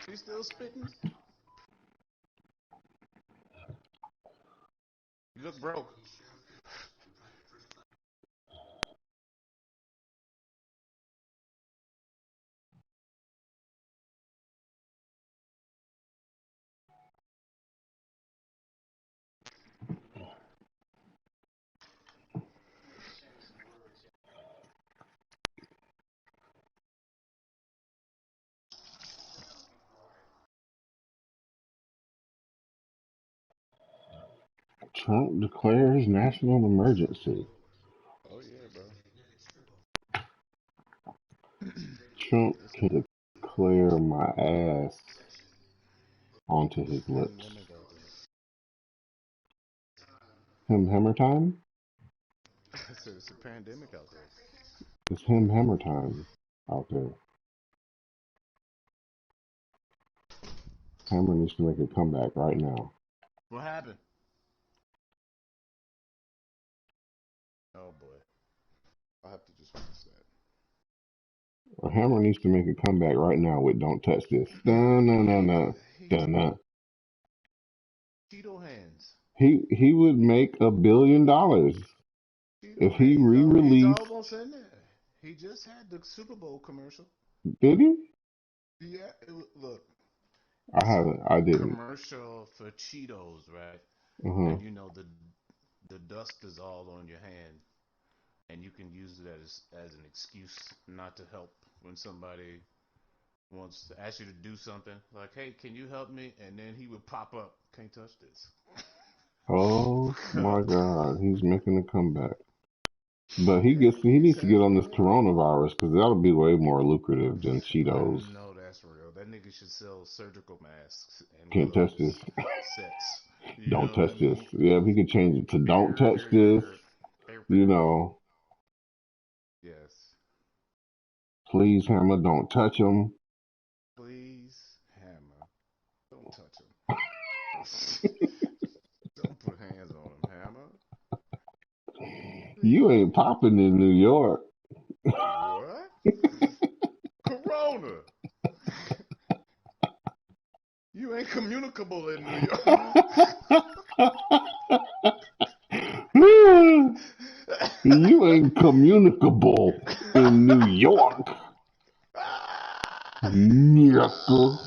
Is he still spitting? You look broke. Trump declares national emergency. Oh yeah, bro. Trump can declare my ass onto his lips. Pandemic out there. Hammer time? I said it's a pandemic out there. It's hammer time out there. Hammer needs to make a comeback right now. What happened? Oh boy. I have to just fix that. Hammer needs to make a comeback right now with "Don't Touch This." No. He's Cheeto hands. He would make $1 billion Cheeto if he hands. He's re-released. almost in there. He just had the Super Bowl commercial. Did he? Yeah. Look. I haven't. I didn't. Commercial for Cheetos, right? Uh-huh. And you know the dust is all on your hand, and you can use it as an excuse not to help when somebody wants to ask you to do something. Like, hey, can you help me? And then he would pop up. Can't touch this. Oh my God, he's making a comeback. But he needs to get on this coronavirus because that'll be way more lucrative than Cheetos. I know that's real. That nigga should sell surgical masks and Can't touch this. sets. You Don't know what I touch this. mean? Yeah, if he could change it to "Don't touch this," you know, Yes. please, Hammer, don't touch him. Please, Hammer, don't touch him. Don't put hands on him, Hammer. You ain't popping in New York. What? Corona. You ain't communicable in New York. You ain't communicable in New York. Yes, sir.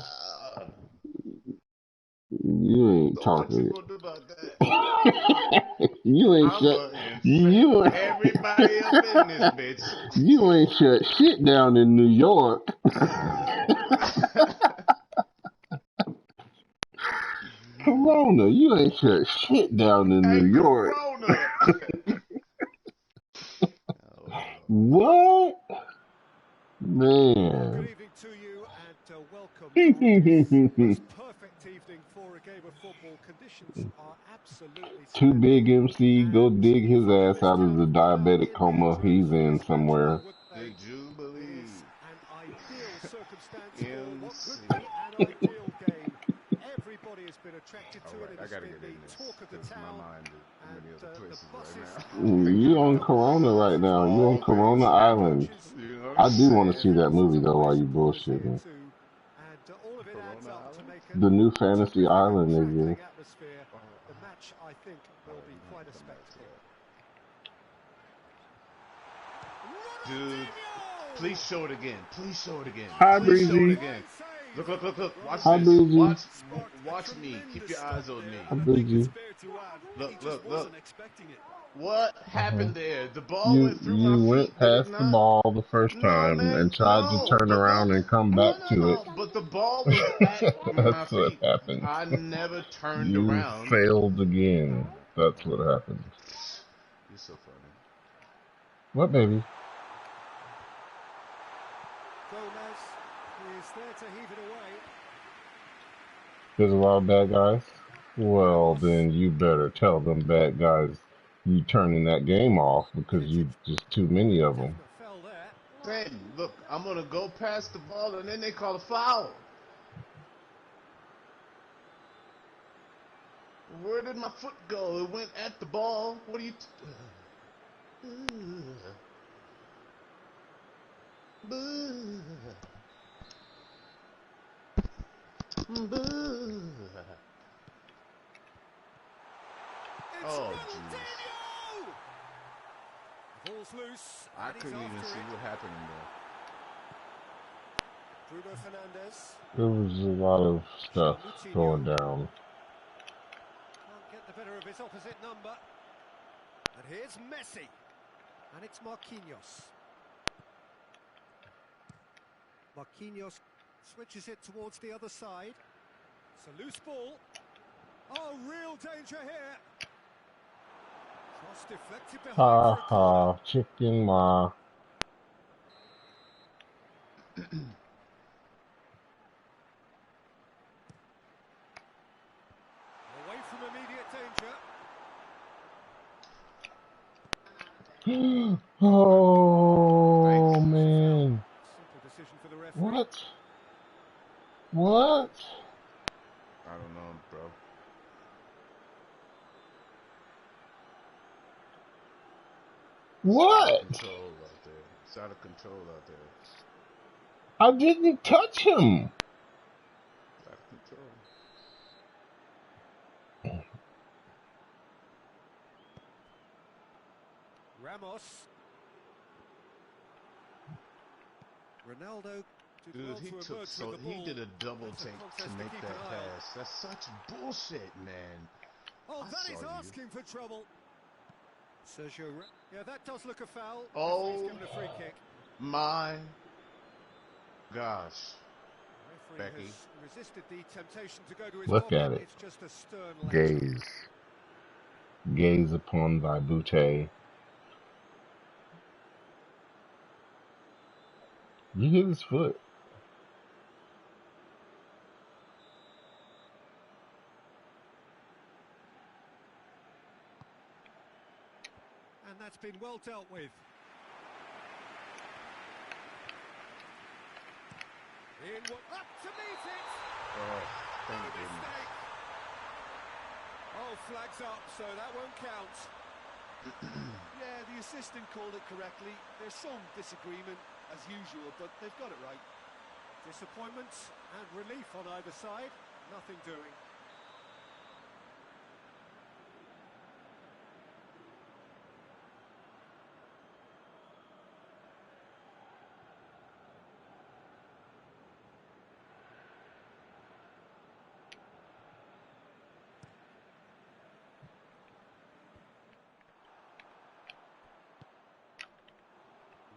You ain't So what you talking. gonna do about that? You ain't I'ma shut. infect You everybody up in this bitch. you ain't shut shit down in New York. Corona, you ain't shut shit down in Hey, New York. Corona. Oh, What? Well, Man. good evening to you and welcome on this most perfect evening for a game of football. Conditions are absolutely Too big splendid. MC, go And dig his from ass this out of town the of diabetic in the coma he's in International somewhere. Capital, would did say you it believe? is an ideal circumstance for what could MC. be an ideal game. Everybody has been attracted to it. Alright, It I has gotta been get the in this, talk of the because my town. mind is in And many other the places right buses now. have been You on filled. Corona right Buses now. full You of on All fans Corona things and Island. happen. coaches. You know what I'm I do And want to saying? see that thousands movie of though while boys you and girls here bullshitting. too. And all of it adds Corona up to Island? make The new a fantasy terrific and island they crackling do. atmosphere. Oh, The match, I think, will be I'm gonna quite have a to come back to spectacle. that. Dude, please show it again. Please show it again. Hi, Please show it Breezy. again. Look, look, look, look. Watch Hi, this. Breezy. Watch me. Keep your eyes on me. Hi, Breezy. Look, look, look. What Uh-huh. happened there? The ball You went through my feet, went did it past the not? ball the first No, time man. and tried to No. turn The ball. around and come No, back no, to it. no. But the ball was at my That's what feet. happens. I never turned You around. failed again. That's what happens. You're so funny. What, baby? Gomez is there to heave it away. There's a lot of bad guys? Well, then you better tell them bad guys you turning that game off because you just too many of them. Definite fell there. Same. Look, I'm going to go past the ball, and then they call a foul. Where did my foot go? It went at the ball. What are you... It's Oh, jeez. Ronaldinho! Ball's loose. I And he's couldn't even after see it. what happened Bruno Fernandes. There was a lot of stuff going Moutinho. down. Can't get the better of his opposite number. And here's Messi. And it's Marquinhos. Marquinhos switches it towards the other side. It's a loose ball. Oh, real danger here. Cross deflected behind Ha for a corner. ha, chicken ma. Away from immediate danger. Oh man. Simple decision for the referee. What? What? I don't know, bro. What? Control out there. It's out of control out there. I didn't touch him. It's out of control. Ramos. Ronaldo did Dude, well he to took emerge so with the he ball. did a double That's a take contest to to make keep that an eye on. pass. That's such bullshit, man. Oh, I that is saw you. asking for trouble. Sergio, yeah, that does look a foul. Oh. He's given a free kick. My gosh. The referee Becky. has resisted the temptation to go to his Look body. at it. It's just a stern lecture. Gaze. Gaze upon thy booty. You hit his foot. And that's been well dealt with. Up to meet it. Oh, thank No goodness. mistake. Oh, flags up, so that won't count. Yeah, the assistant called it correctly. There's some disagreement, as usual, but they've got it right. Disappointment and relief on either side. Nothing doing.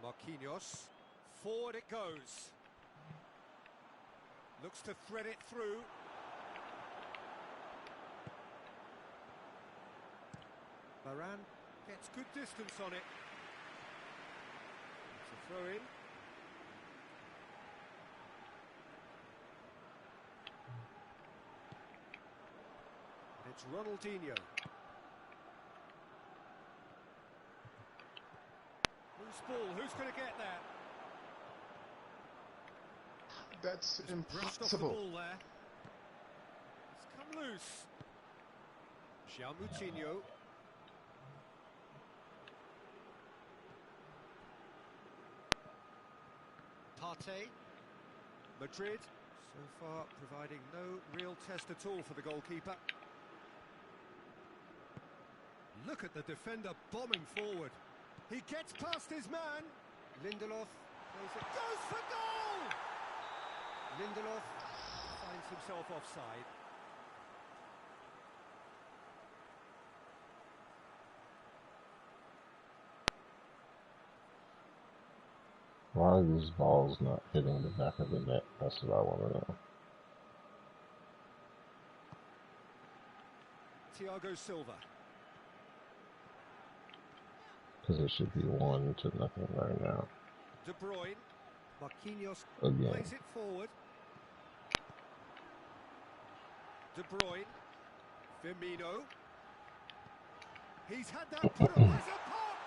Marquinhos. Forward it goes. Looks to thread it through. Varane gets good distance on it. It's a throw in. And it's Ronaldinho. Loose ball, who's going to get that? That's Brushed off the impossible. ball there. It's come loose. Moutinho. Partey. Madrid, so far providing no real test at all for the goalkeeper. Look at the defender bombing forward. He gets past his man. Lindelof plays it. Goes for goal! Lindelof finds himself offside. Why are these balls not hitting the back of the net? That's what I want to know. Thiago Silva. Because it should be 1-0 right now. De Bruyne. Marquinhos Again. plays it forward. De Bruyne. Firmino. He's had that put up as a pop!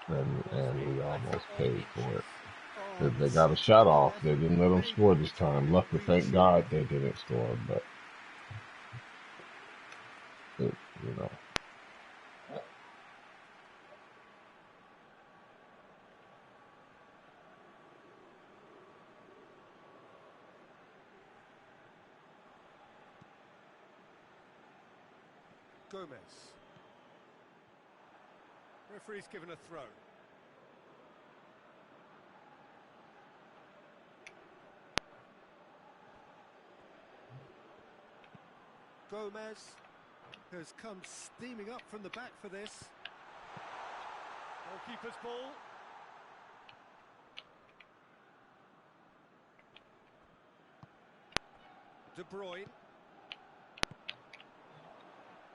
And we almost paid for it. They got a shot off. They didn't let them score this time. Luckily, thank God they didn't score, but it, you know. Gomez. Referee's given a throw. Gomez has come steaming up from the back for this. Goalkeeper's ball. De Bruyne.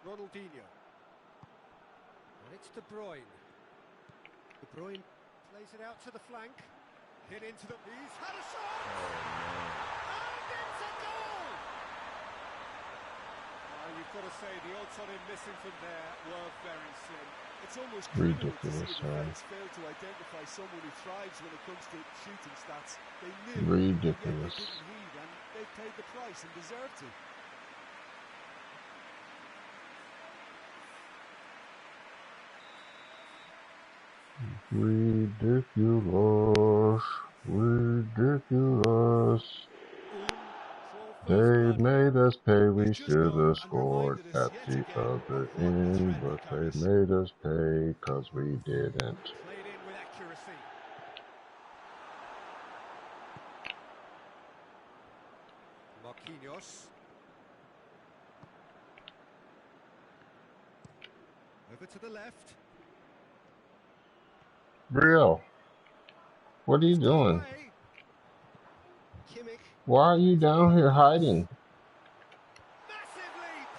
Ronaldinho. And it's De Bruyne. De Bruyne plays it out to the flank. Hit into the... He's had a shot! And it's a goal! You've got to say, the odds on him missing from there were very slim. It's almost criminal to see Ridiculous, the man. defence fail to identify someone who thrives when it comes to shooting stats. They knew, yet they Ridiculous. didn't heed, and they paid the price and deserved to. Ridiculous. Ridiculous. They made us pay, we should have scored at the other end, but they made us pay because we didn't. Played in with accuracy. Marquinhos. Over to the left. Brielle, what are you doing? Kimmich. Why are you down here hiding? Massive leap.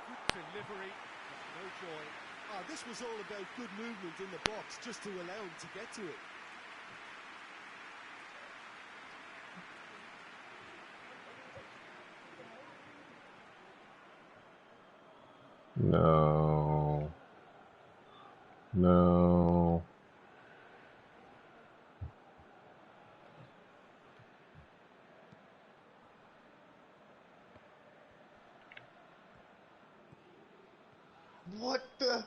Good delivery. No joy. This was all about good movement in the box, just to allow him to get to it. No. No. What the? And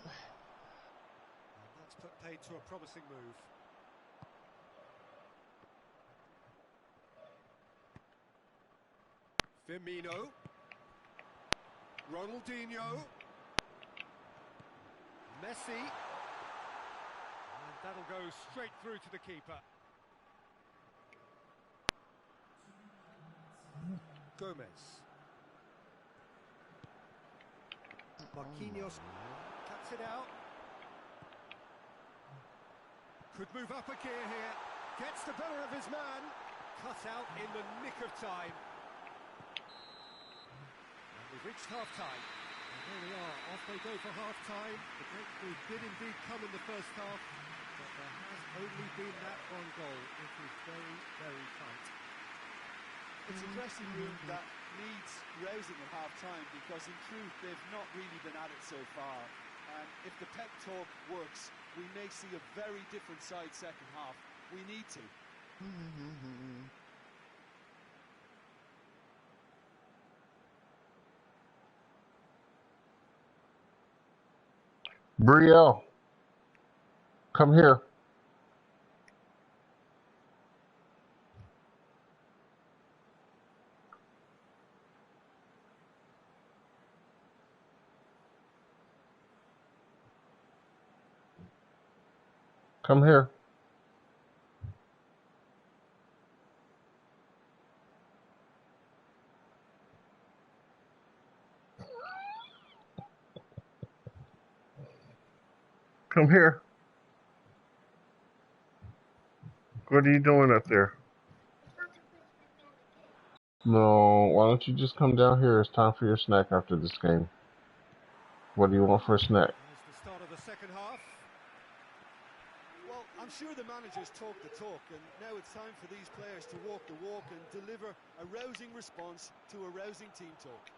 that's put paid to a promising move. Firmino. Ronaldinho. Messi. And that'll go straight through to the keeper. Gomez. Marquinhos cuts it out. Could move up a gear here. Gets the better of his man. Cut out in the nick of time. And we've reached half-time. And there we are. Off they go for half-time. The breakthrough did indeed come in the first half, but there has only been that one goal. It was very, very tight. It's a dressing room that needs rousing at half-time, because in truth they've not really been at it so far. And if the pep talk works, we may see a very different side second half. We need to. Brielle, come here. Come here. Come here. What are you doing up there? No, why don't you just come down here? It's time for your snack after this game. What do you want for a snack? Here's the start of the second half. Well, I'm sure the managers talk the talk, and now it's time for these players to walk the walk and deliver a rousing response to a rousing team talk.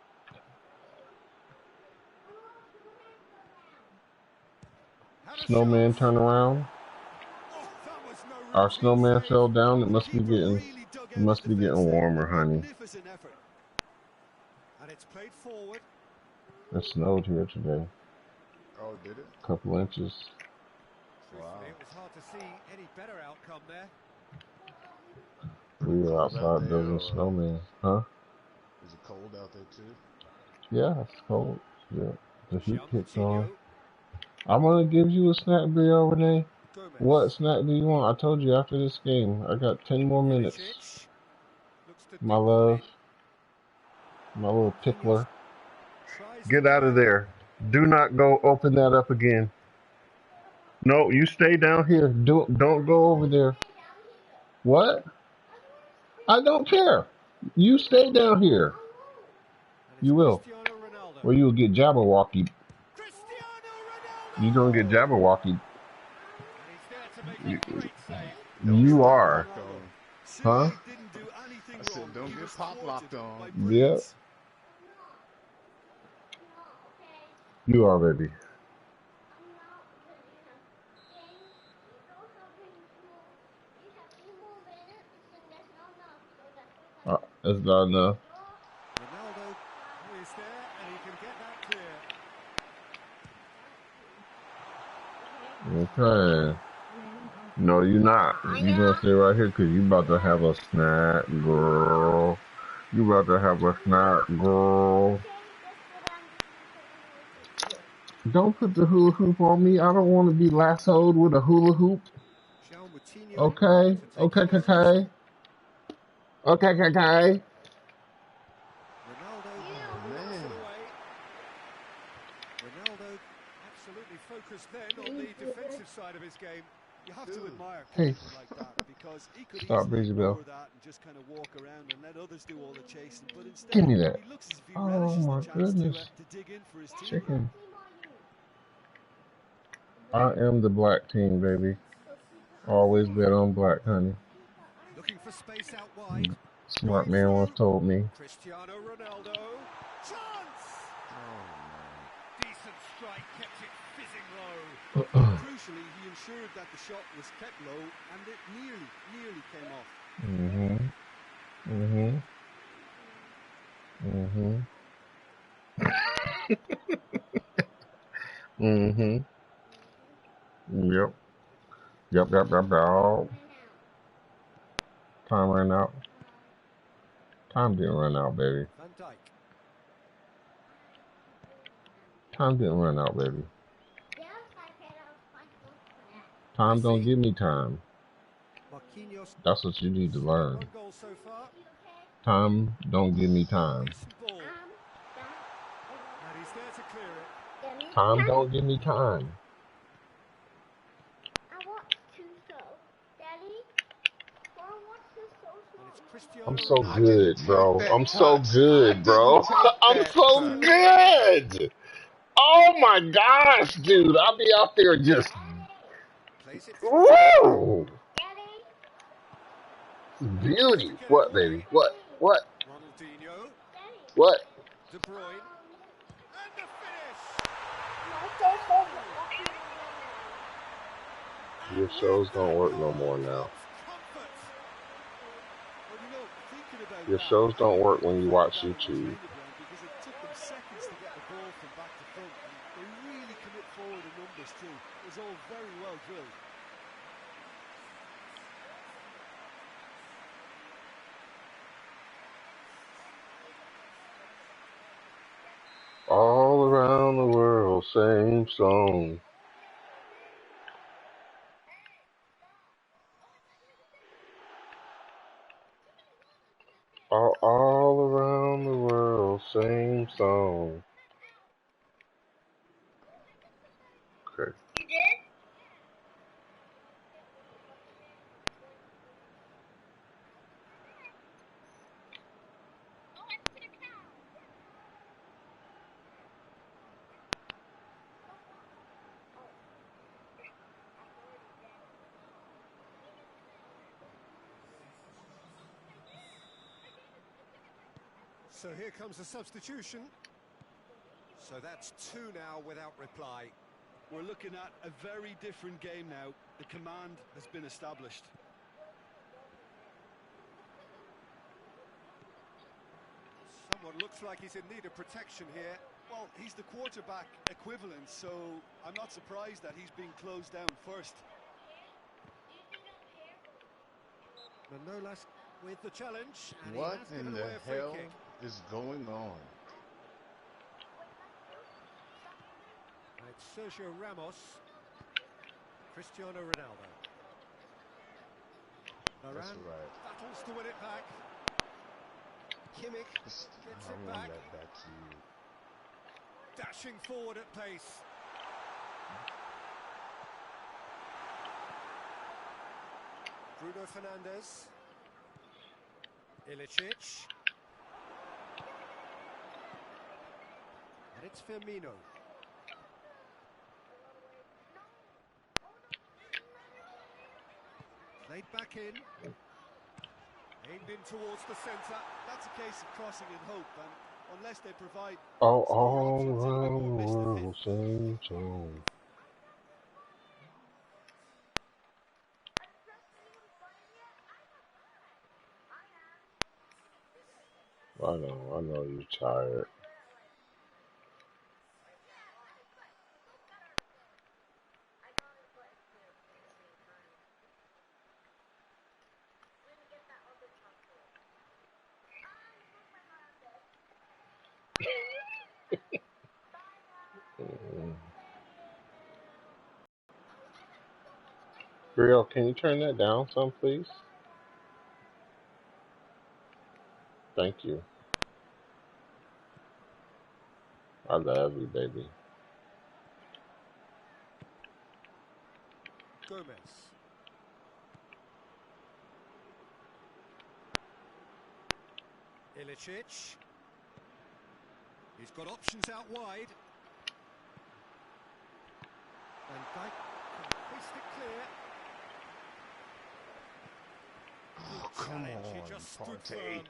Had a Snowman, shot. turn around. Oh, that was no Our routine snowman save. fell down. It must be Keeper getting really dug it out must his be defence getting there. warmer, honey. Magnificent effort. And it's played forward. It snowed here today. Oh, did it? A couple inches. Truthfully, it was hard to see any better outcome there. We were Cold out outside there, building or snowman. Huh? is it cold out there too? Yeah, it's cold. Yeah, the heat Jean kicks on. Coutinho. I'm gonna give you a snack video, Renee. What Gomez. snack do you want? I told you after this game. I got 10 more minutes. Perisic. Looks to My dig one love, in. my little Marquinhos pickler. tries to Get out of clear. there. Do not go open that up again. No, you stay down here. Don't go over there. What? I don't care. You stay down here. And it's You will. Cristiano Ronaldo. Or you'll get Jabberwocky. Cristiano You're gonna get Ronaldo! Jabberwocky. And he's there to make You, a great save. Don't get you pop are. locked on. Huh? Simply didn't do anything I wrong. said, don't He get was pop thwarted locked by on. Yep. brilliance. You are, baby. That's not enough. Ronaldo is there and he can get that clear. Okay. No, you're not. You gonna stay right here because you about to have a snack, girl. You about to have a snack, girl. Don't put the hula hoop on me. I don't want to be lassoed with a hula hoop. Jean Coutinho Okay? to take Okay, it across. okay. Okay, okay. Ronaldo Oh, knocks it man. away. Ronaldo absolutely focused then on the defensive side of his game. You have to admire Hey, commitment like that because he could stop, easily Breezy Bell. ignore that and just kind of walk around and let others do all the chasing. But Give instead, me that. he looks as if he Oh relishes the my chance goodness. to dig in for his team here. Chicken. I am the black team, baby. Always bet on black, honey. Looking for space out wide. Smart Going man once through. told me. Cristiano Ronaldo. Chance! Oh, man. Decent strike, kept it fizzing low. Crucially, he ensured that the shot was kept low and it nearly came off. Mm-hmm. Mm-hmm. Mm-hmm. Yep. Yep. Time ran out. Time didn't run out, baby. Van Dijk. Time didn't run out, baby. Time don't Messi. give me time. Marquinhos. That's what you need to learn. One goal so far. Time don't give me time. Decent ball. And he's there to clear it. Time don't give me time. And it's Cristiano I'm so I Ronaldo. didn't good, take bro. that I'm so touch. I good, didn't bro. take I'm that so touch. Cristiano Ronaldo. good. Oh my gosh, dude. I'll be out there just Plays it through. woo. Looks to Beauty. get it What, away. baby? What? Ronaldinho. What? De Bruyne. And the finish! And Your with shows don't that work no goal more now. comes comfort. Well, thinking about Your that, shows I don't think they work when you perfected watch that on the YouTube. training ground because it took them seconds to get the ball from back to front. And they really commit forward in numbers too. It was all very well drilled. All around the world, same song. All around the world, same song. Okay. So here comes the substitution. So that's two now without reply. We're looking at a very different game now. The command has been established. Someone looks like he's in need of protection here. Well, he's the quarterback equivalent, so I'm not surprised that he's being closed down first. Manolas with the challenge, and What he has in given the away a free hell kick. is going on? It's Sergio Ramos. Cristiano Ronaldo. That's Varane right. battles to win it back. Kimmich gets I it run back. that back to you. Dashing forward at pace. Bruno Fernandes. Ilicic. And it's Firmino. Played back in. Aimed in towards the centre. That's a case of crossing in hope, and unless they provide Oh, some other all options, it around will the miss the hit. world sing song. I know you're tired. Mm. Real, can you turn that down some, please? Thank you. I love you, baby. Gomez. Ilicic. He's got options out wide. Van Dijk can hoist it clear. Oh, Good come challenge, he on, just stood Partey. firm.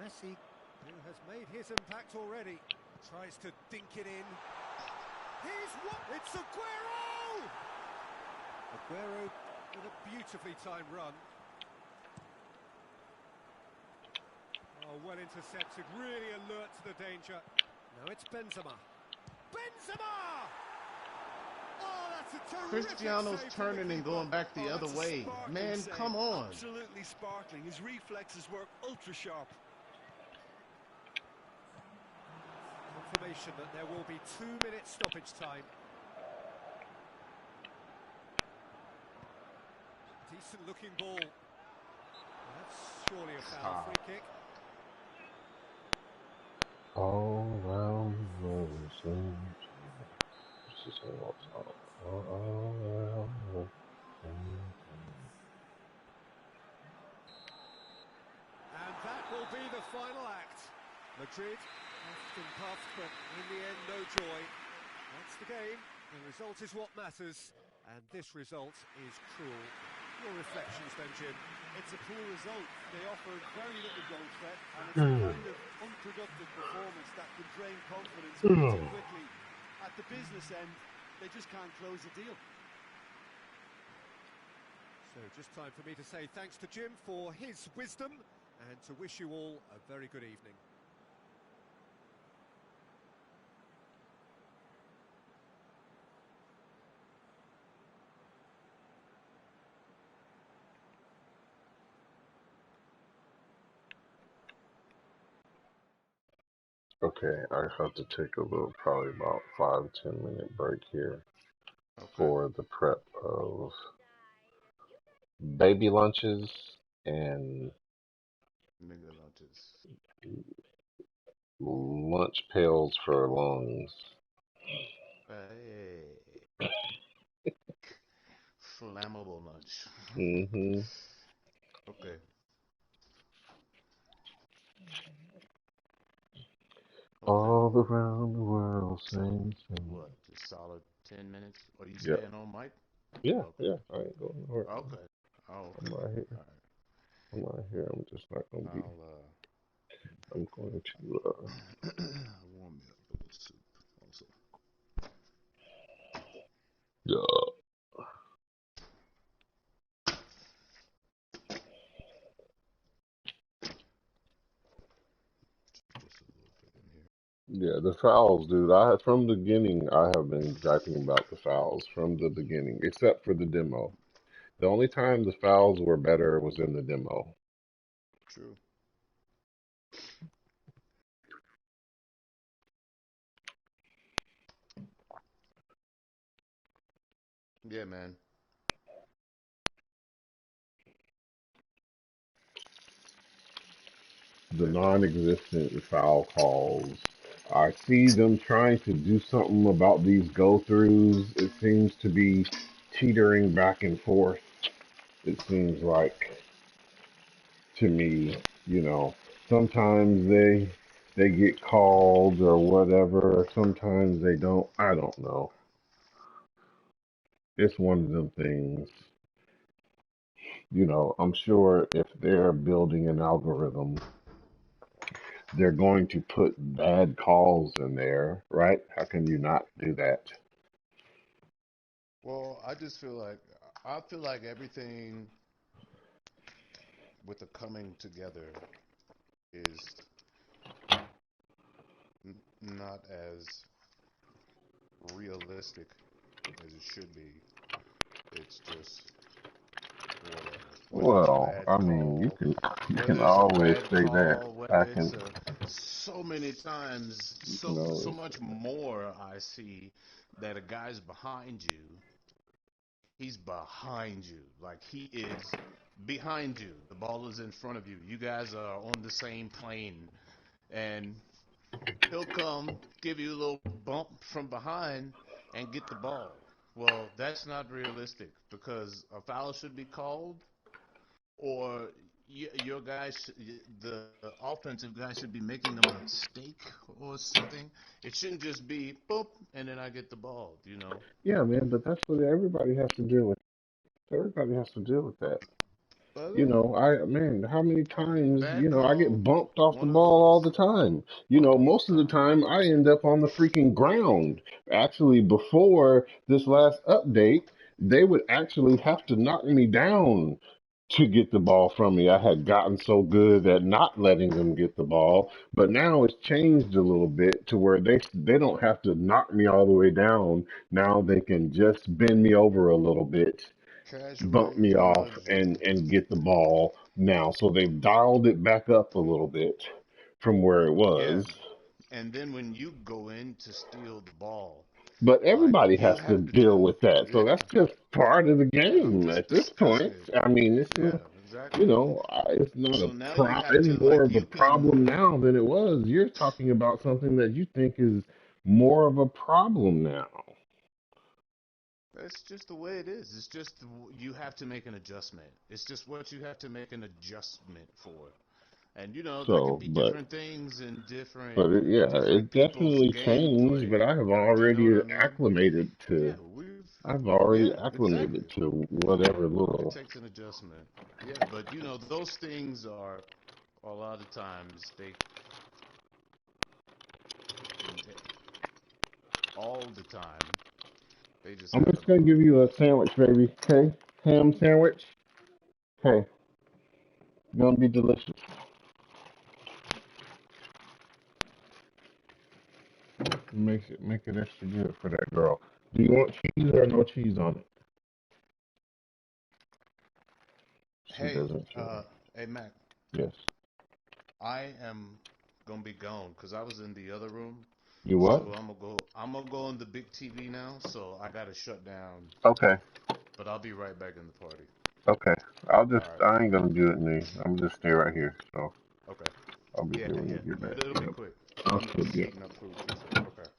Messi, who has made his impact already, tries to dink it in. Here's what? It's Aguero! Aguero with a beautifully timed run. Oh, well intercepted, really alert to the danger. Now it's Benzema. Benzema! Oh, that's a terrific Cristiano's save from the turning and keeper. going back the Oh, other that's a way. sparkling Man, save. come on. Absolutely sparkling. His reflexes work ultra sharp. Confirmation that there will be 2 minutes stoppage time. Decent looking ball. Well, that's surely a foul. Free kick. All around the world sing song. This is all song. All around the world sing song. And that will be the final act. Madrid puffed and puffed, but in the end, no joy. That's the game. The result is what matters, and this result is cruel. Your reflections then, Jim? It's a poor result. They offered very little goal threat, and it's the kind of unproductive performance that can drain confidence way too quickly. At the business end, they just can't close a deal. So just time for me to say thanks to Jim for his wisdom, and to wish you all a very good evening. Okay, I have to take a little, probably about 5-10 minute break here Okay. for the prep of baby lunches and Nigga lunches. lunch pails for lungs. Hey. Flammable lunch. Mm-hmm. Okay. Okay. All around the world, So, sing, sing. what? Just solid 10 minutes? Are you Yeah, staying on mic? yeah, Okay. yeah. I ain't going nowhere. Okay. Oh, I'm okay. right here. All right. I'm right here. I'm just not gonna be. I'm going to. Warm me up a little soup also. Yeah. Just a little bit in here. Yeah, the fouls, dude. From the beginning, I have been griping about the fouls from the beginning, except for the demo. The only time the fouls were better was in the demo. True. Yeah, man. The non-existent foul calls. I see them trying to do something about these go-throughs. It seems to be teetering back and forth. It seems like to me, you know, sometimes they get called or whatever, or sometimes they don't. I don't know. It's one of them things. You know, I'm sure if they're building an algorithm, they're going to put bad calls in there, right? How can you not do that? Well, I feel like everything with the coming together is not as realistic as it should be. It's just whatever. Whether it's a Well, bad I mean, call, you whether can it's a always bad say that. call, whether I it's can, a so many times, you so know, much more I see that a guy's behind you. He's behind you. Like he is behind you. The ball is in front of you. You guys are on the same plane and he'll come give you a little bump from behind and get the ball. Well, that's not realistic because a foul should be called, or your guy, the offensive guy, should be making a mistake or something. It shouldn't just be boop and then I get the ball. yeah, man. But that's what everybody has to deal with. Everybody has to deal with that. But You know, man, how many times, bad I call, get bumped off the one of ball all those the time. You know, all most the of the time. time I end up on the freaking ground. Actually, before this last update, they would actually have to knock me down to get the ball from me. I had gotten so good at not letting them get the ball, but now it's changed a little bit to where they don't have to knock me all the way down. Now they can just bend me over a little bit, bump Casual me off, nudge you. and get the ball now. So they've dialed it back up a little bit from where it Yeah, was. and then when you go in to steal the ball, But like everybody you has to have to deal with that. So yeah, that's just part of the yeah, I'm game just at this point. discussing it. I mean, Yeah, you exactly. know, it's not a So now you have it's to more like of a you can problem now than it was. You're talking about something that you think is more of a problem now. That's just the way it is. It's just you have to make an adjustment. It's just what you have to make an adjustment for. And there could So, be different things in different yeah, different it people's definitely changed. gameplay. But I have Do you know what already I mean? acclimated to. Yeah, I've already yeah, exactly. acclimated to whatever It little. takes an adjustment. Yeah, but those things are a lot of times they all the time they just I'm just happen a gonna lot. give you a sandwich, baby. Okay, ham sandwich. Okay, gonna be delicious. Make it extra good for that girl. Do you want cheese or no cheese on it? She Hey, doesn't care. hey Mac, Yes. I am gonna be gone because I was in the other room. You what? So I'm gonna go on the big TV now. So I gotta shut down, Okay. but I'll be right back in the party. Okay. All right. I ain't gonna do it, me. I'm just stay right here. So Okay. I'll be Yeah, here when yeah. you get back. It'll be Yep. quick. I'll I'm still just be. heating up food too. So okay.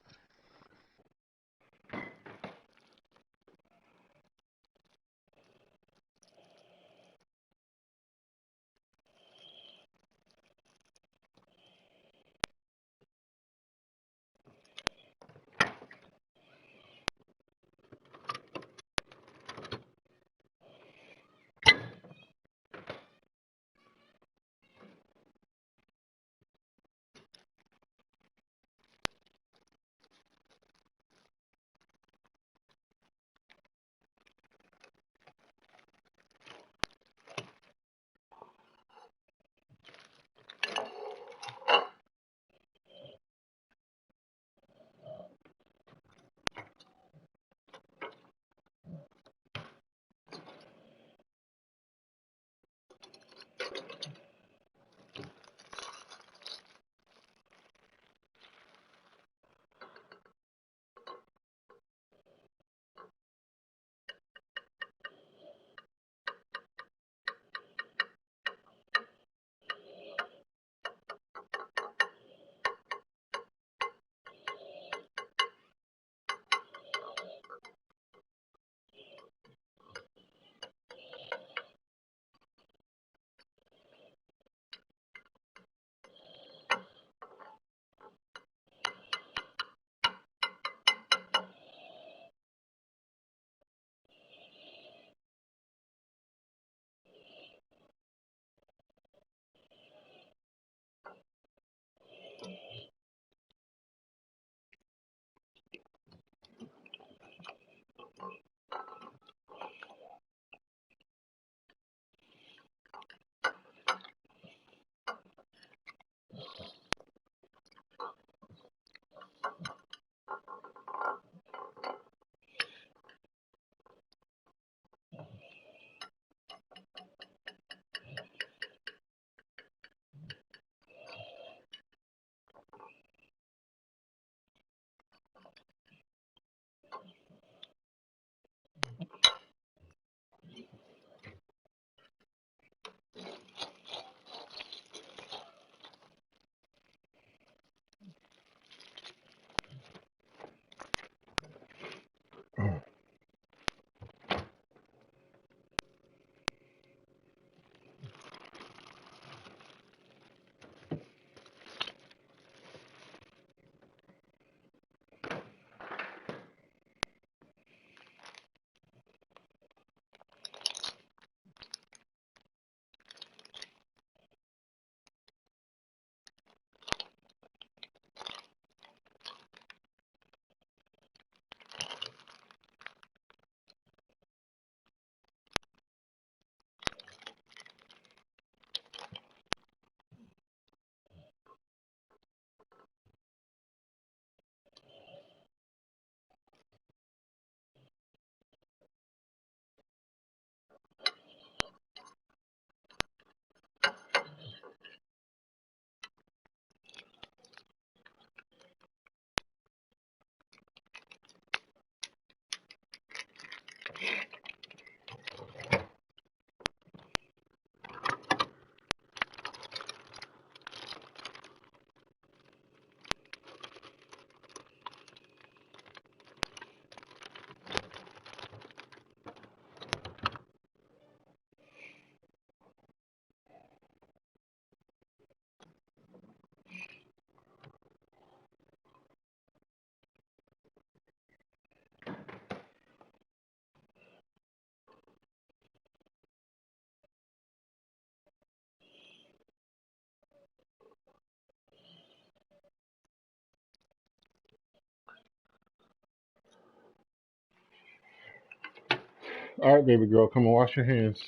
All right, baby girl, come and wash your hands.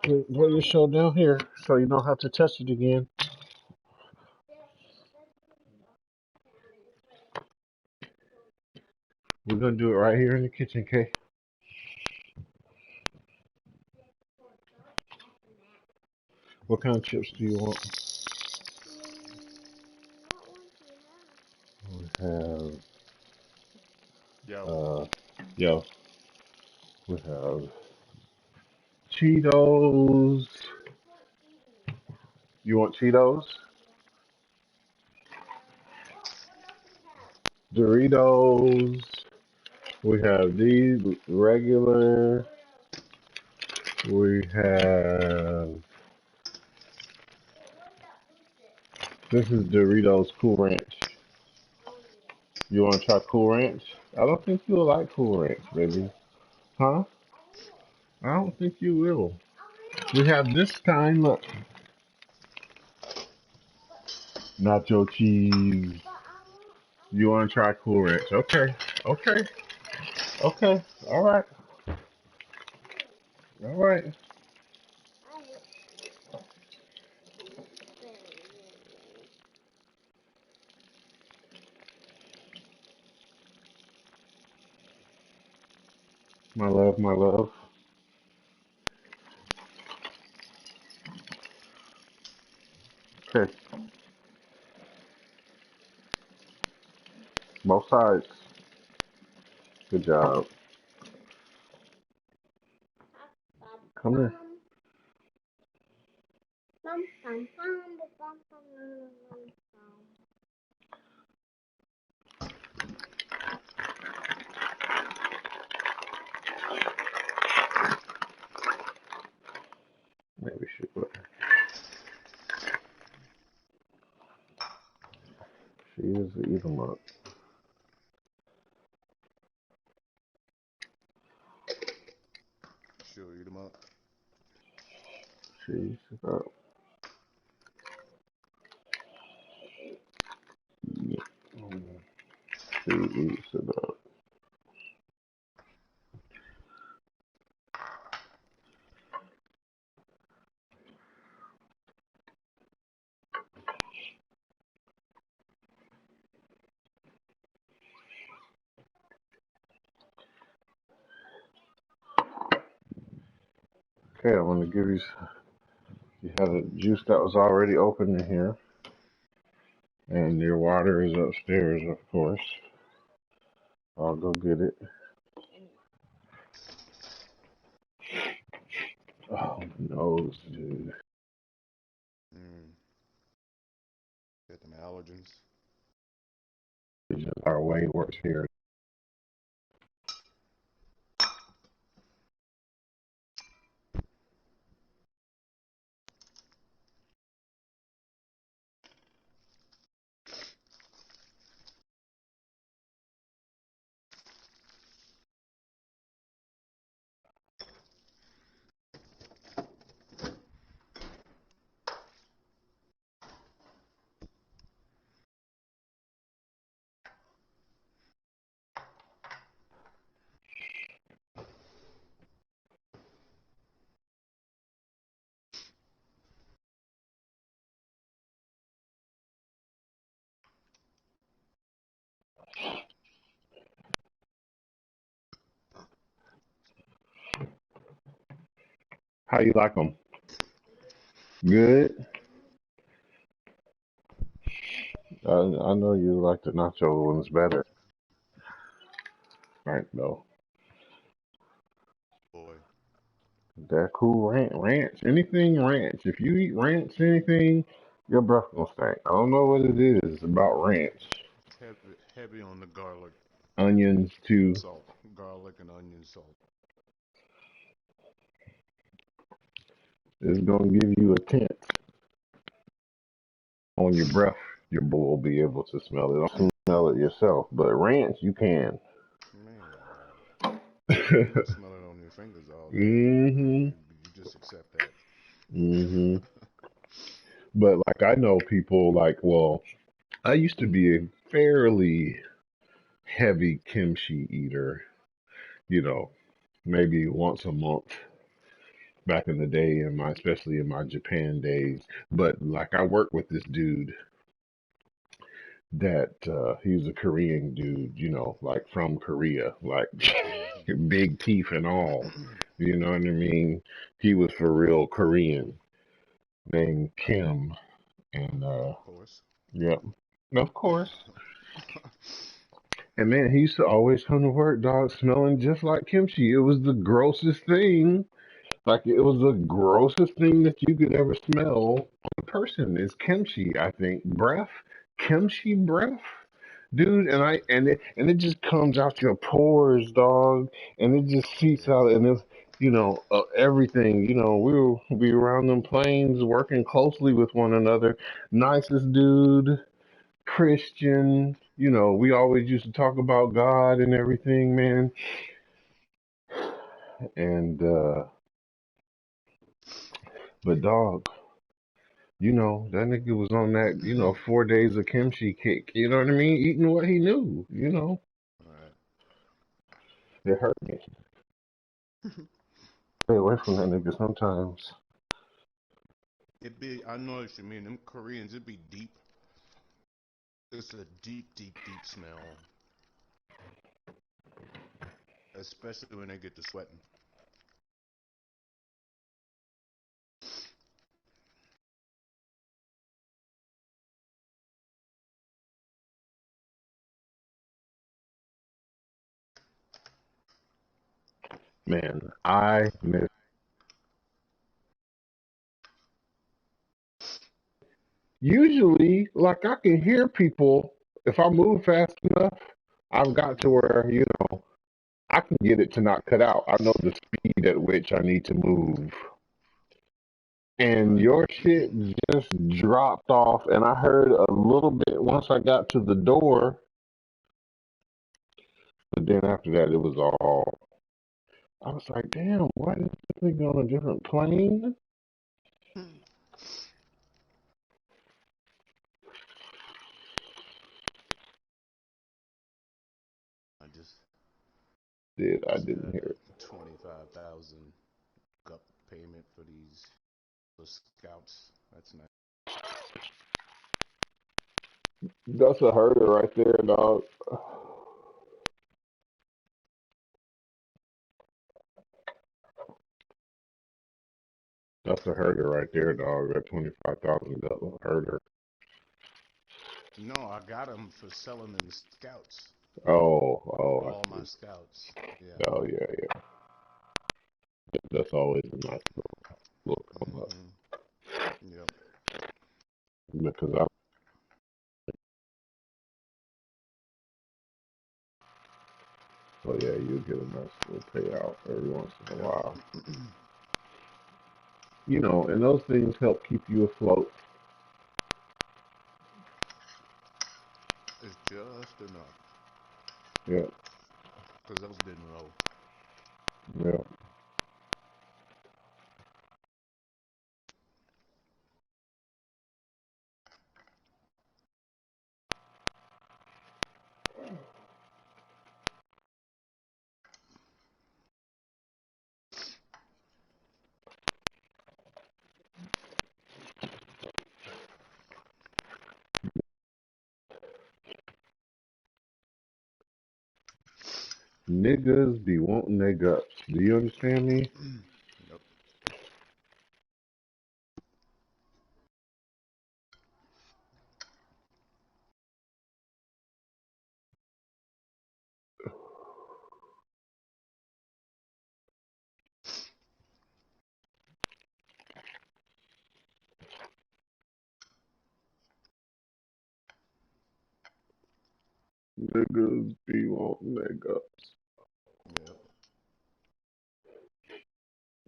Put your show down here so you don't have to touch it again. We're gonna do it right here in the kitchen, Kay. What kind of chips do you want? We have Yo, uh yo, we have Cheetos. You want Cheetos? Doritos. We have these regular. We have this is Doritos Cool Ranch. You want to try Cool Ranch? I don't think you'll like Cool Ranch, baby. Huh? I don't think you will. We have this kind. Look, nacho cheese. You want to try Cool Ranch? Okay. Okay. Okay. All right. All right. My love, my love. Okay. Both sides. Good job. Come here. Maybe she would. She is the eat 'em up. she'll eat them up. She eats it up. Yeah. She eats it up. Okay, I'm gonna give you. You have a juice that was already open in here, and your water is upstairs, of course. I'll go get it. Oh, my nose, dude. Mm. Got them allergens. It's just our way works here. How you like them? Good. I know you like the nacho ones better. Right, though. Boy. That cool ranch. Anything ranch. If you eat ranch, anything, your breath gonna stink. I don't know what it is about ranch. Heavy on the garlic Onions too. salt. Garlic and onion salt. It's gonna give you a tint on your breath. Your boy will be able to smell it. Don't smell it yourself, but ranch you can. Man, you're gonna smell it on your fingers all day. Mhm. You just accept that. Mhm. But like I know people like, well, I used to be a fairly heavy kimchi eater, you know, maybe once a month back in the day, especially in my Japan days. But like I worked with this dude that he's a Korean dude, like from Korea, like big teeth and all. You know what I mean? He was for real Korean, named Kim, and Of course. yep, of course. And man, he used to always come to work, dog, smelling just like kimchi. It was the grossest thing. Like it was the grossest thing that you could ever smell on a person is kimchi, I think. Breath, kimchi breath, dude. And it just comes out your pores, dog, and it just seeps Yes. out, and it's everything. We'll be around them planes, working closely with one another. Nicest dude, Christian. We always used to talk about God and everything, man. And but dog. That nigga was on that, 4 days of kimchi kick. You know what I mean? Eating what he knew. All right. It hurt me. Stay away from that nigga sometimes. I know what you mean. Them Koreans, it be deep. It's a deep, deep, deep smell, especially when they get to sweating. Man, I miss. Usually, like I can hear people if I move fast enough. I've got to Hmm. where, I can get it to not cut out. I know the speed at which I need to move. And Right. your shit just dropped off, and I heard a little bit once I got to the door, but then after that, it was all. I was like, damn, what is this nigga on a different plane? I I just didn't got hear a 25,000 cup payment for these for scouts. That's nice. it. That's a herder right there, dog. That's a herder right there, dog. That $25,000 herder. No, I got them for selling them scouts. Oh, All I my see. scouts. Yeah. Oh, yeah, yeah. That's always a nice little come up Hmm. Yep. because I. Oh yeah, you get a nice little payout every once in a Yep. while. And those things help keep you afloat. It's just enough Yeah, because those been low. yeah. Niggas be wanting their guts. Do you understand me? Yep. Niggas be wanting their guts. Yep.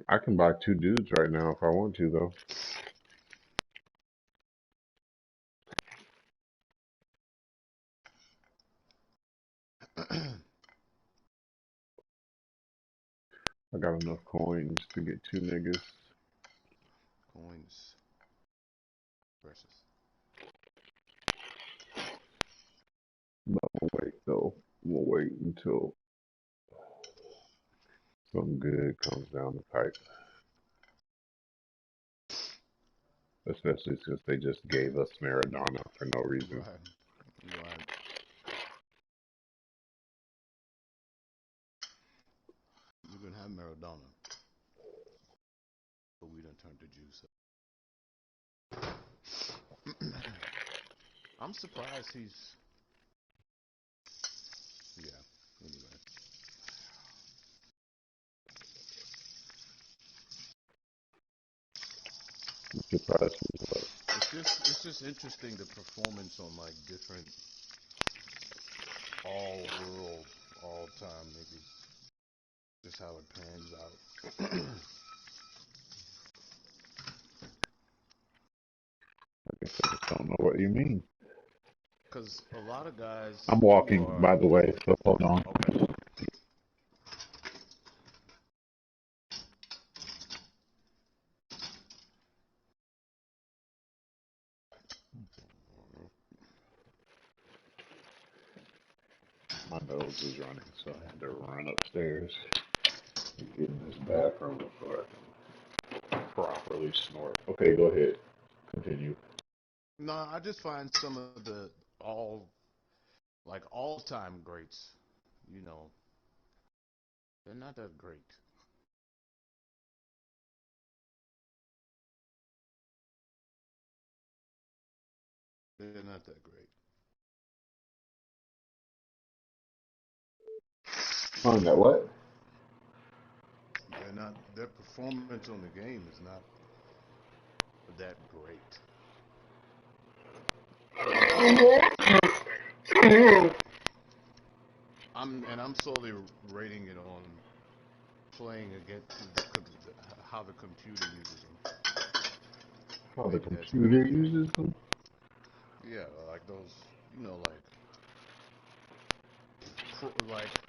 I can buy two dudes right now if I want to, though. I got enough coins to get two niggas. Coins. Precious. So we'll wait until something good comes down the pipe. Especially since they just gave us Maradona for no reason. Right. Right. You can have Maradona, but we done turned the juice up. I'm surprised he's. Yeah. Anyway, I'm surprised with what. it's just interesting the performance on like different all world, all time niggas. Just how it pans out. I guess I just don't know what you mean. Because a lot of guys I'm who walking, are by the way, so hold on. okay. My nose is running, so I had to run upstairs and get in this bathroom before I can properly snort. Okay, go ahead. Continue. No, I just find some of the all like all time greats. You know, they're not that great. They're not that great. On that what? They're not. Their performance on the game is not that great. I'm solely rating it on playing against how the computer uses them. How the Maybe that's my computer thing. uses them? Yeah, like those, like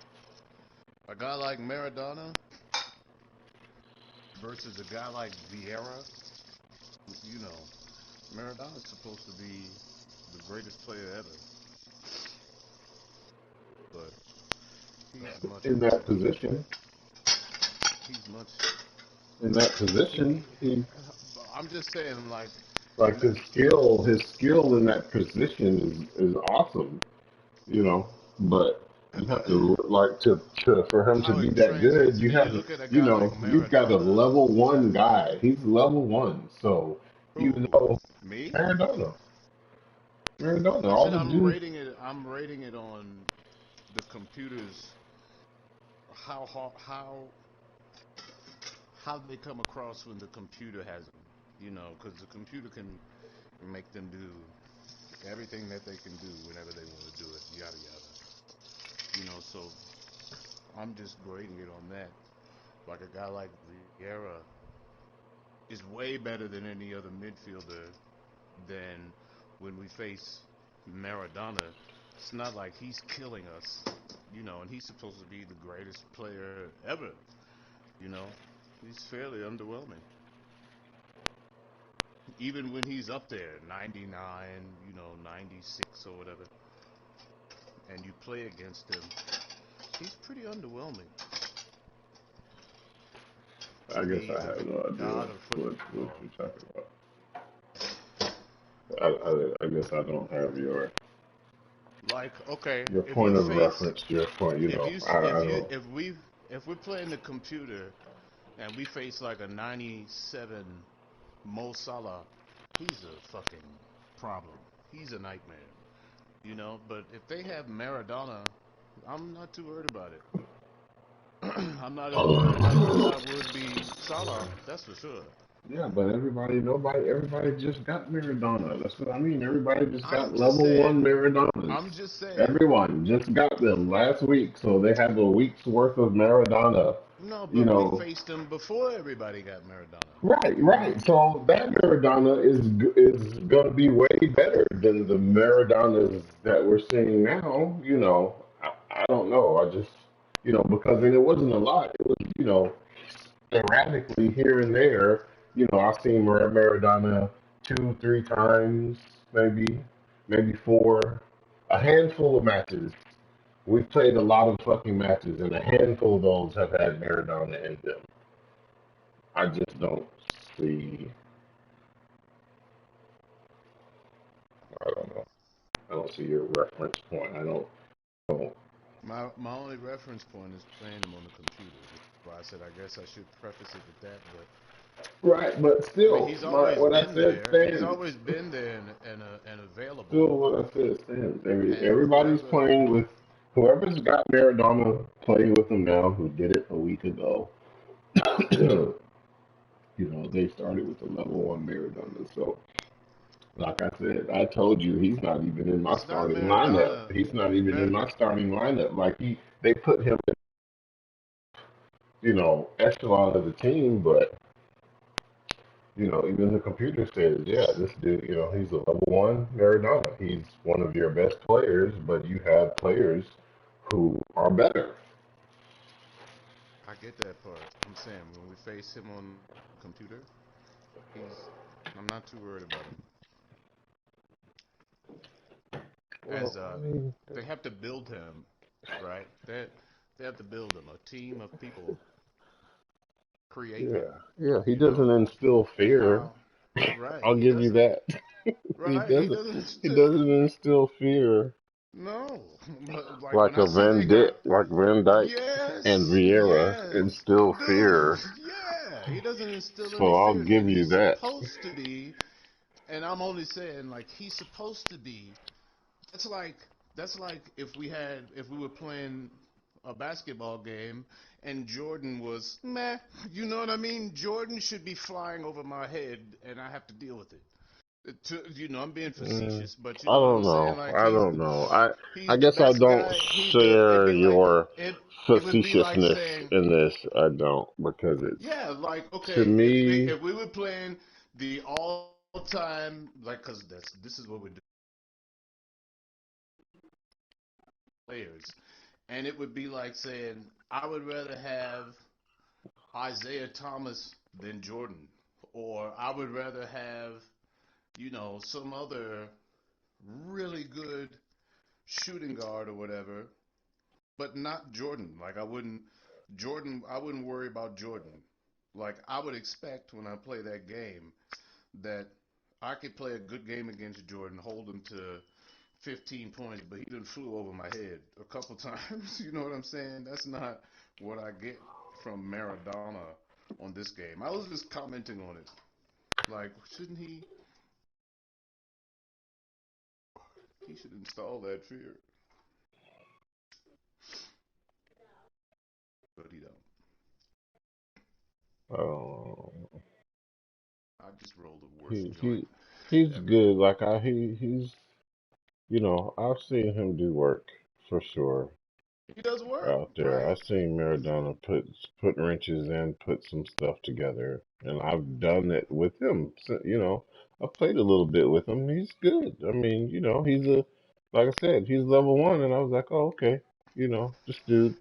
a guy like Maradona versus a guy like Vieira. You know, Maradona's supposed to be the greatest player ever, but he's much In more. that position, He's much. in that He. position, he I'm just saying, like, like his skill in that position is awesome, you know. But you have to like to for him to how be it that good, translates. you When you have to, look at a you guy like know, you've got a Maradona, level who's one guy. He's level one, so even who? though Me? Maradona, Maradona, I all said the I'm dudes. rating it. I'm rating it on the computers. How they come across when the computer has them. Because the computer can make them do everything that they can do whenever they want to do it. Yada yada. So I'm just grading it on that. Like a guy like Vieira is way better than any other midfielder than when we face Maradona. It's not like he's killing us, and he's supposed to be the greatest player ever, you know. He's fairly underwhelming. Even when he's up there, 99, 96 or whatever, and you play against him, he's pretty underwhelming. To I guess me, I the have no idea god of what football. you're talking about. I guess I don't have Like, okay, your if you point of face, reference, your point. You if know, you, I if you, don't. if we're playing the computer and we face like a 97 Mo Salah, he's a fucking problem. He's a nightmare, But if they have Maradona, I'm not too worried about it. I'm not as worried about it as I would be Salah. That's for sure. Yeah, but everybody just got Maradona. That's what I mean. Everybody just got I'm just level one saying. Maradonas. I'm just saying. Everyone just got them last week, so they have a week's worth of Maradona. No, You but we know, faced him before everybody got Maradona. right, right. So that Maradona is going to be way better than the Maradonas that we're seeing now. I don't know. I just because and it wasn't a lot. It was erratically here and there. I've seen Maradona two, three times, maybe four, a handful of matches. We've played a lot of fucking matches, and a handful of those have had Maradona in them. I just don't see. I don't know. I don't see your reference point. I don't. My only reference point is playing them on the computer. Which is why I said I guess I should preface it with that. But Right, but I mean, still, he's my, always what I been said there. He's stands. always been there and Still, available. what I said stands. And Everybody's whoever, playing with whoever's got Maradona playing with them now, who did it a week ago. They started with the level one Maradona. So, like I said, I told you he's not even in my it's not starting lineup. Maradona. He's not even in Mar- my starting lineup. Like they put him in, echelon of the team, but even the computer says, yeah, this dude, he's a level one Maradona. He's one of your best players, but you have players who are better. I get that part. I'm saying when we face him on the computer, he's. I'm not too worried about him. As Well, I mean, they have to build him, right? They have to build him. A team of people create him. yeah, yeah, he You doesn't know, instill and fear. how? Right? I'll He give you doesn't. that. He Right? He doesn't. doesn't He still. doesn't instill fear No, but like when like I see they got, Like Van Dyke and yes, Vieira yes, instill dude, fear. yeah, he doesn't instill any So I'll fear, give and you he's that. supposed to be. And I'm only saying like he's supposed to be. That's like that's like if we were playing a basketball game and Jordan was meh, you know what I mean? Jordan should be flying over my head and I have to deal with it. I'm being Mm, facetious, but you I know what I'm don't saying? know. Like I don't know. I he's the guess I best don't guy. It'd share be like your it would be like facetiousness saying, in this. I don't because it's yeah, like to okay, me. if we were playing the all time like because this is what we're doing players, and it would be like saying I would rather have Isaiah Thomas than Jordan, or I would rather have some other really good shooting guard or whatever, but not Jordan. Like I wouldn't worry about Jordan. Like I would expect when I play that game that I could play a good game against Jordan, hold him to 15 points, but he done flew over my head a couple times. You know what I'm saying? That's not what I get from Maradona on this game. I was just commenting on it. Like, shouldn't he should install that fear, but he don't. Uh, I just rolled the worst he joint he he's ever. good. Like he's I've seen him do work for sure He does work, out there. right? I've seen Maradona put wrenches in, put some stuff together, and I've done it with him. So, I played a little bit with him. He's good. I mean, he's like I said, he's level one, and I was like, oh, okay, this dude.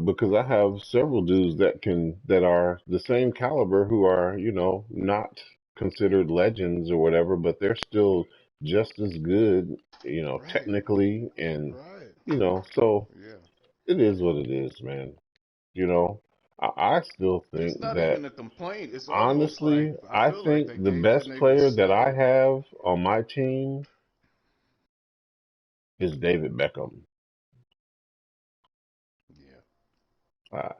Because I have several dudes that are the same caliber who are not considered legends or whatever, but they're still just as good, Right, technically, and right. so Yeah. it is what it is, man. You know, I still It's think not that even a complaint. It's almost like honestly, I I feel like think they the gave the best nigga player that I something. have on my team is David Beckham. Yeah.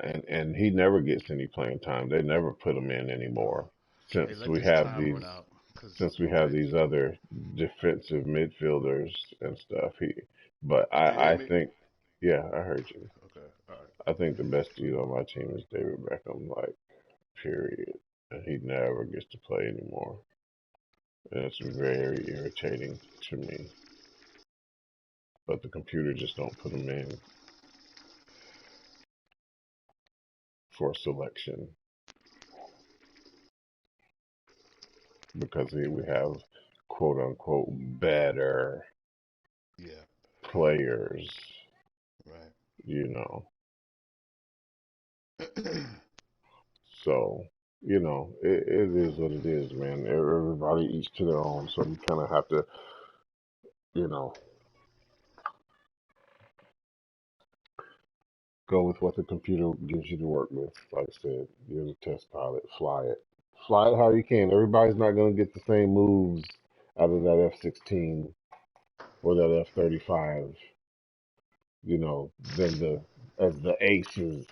And he never gets any playing time. They never put him in Uh, anymore hey, since let we this have time these run out, cause since we have okay. these other defensive midfielders and stuff. But Did you hear I me? think, yeah, I heard you. Okay. All right. I think the best dude on my team is David Beckham, like period, and he never gets to play anymore, and it's very irritating to me. But the computer just don't put him in for selection because we have quote unquote better Yeah. players, Right. you know. So, it is what it is, man. Everybody each to their own. So you kind of have to, you know, Go with what the computer gives you to work with. Like I said, you're the test pilot. Fly it. Fly it how you can. Everybody's not going to get the same moves out of that F-16 or that F-35, you know, than as the aces.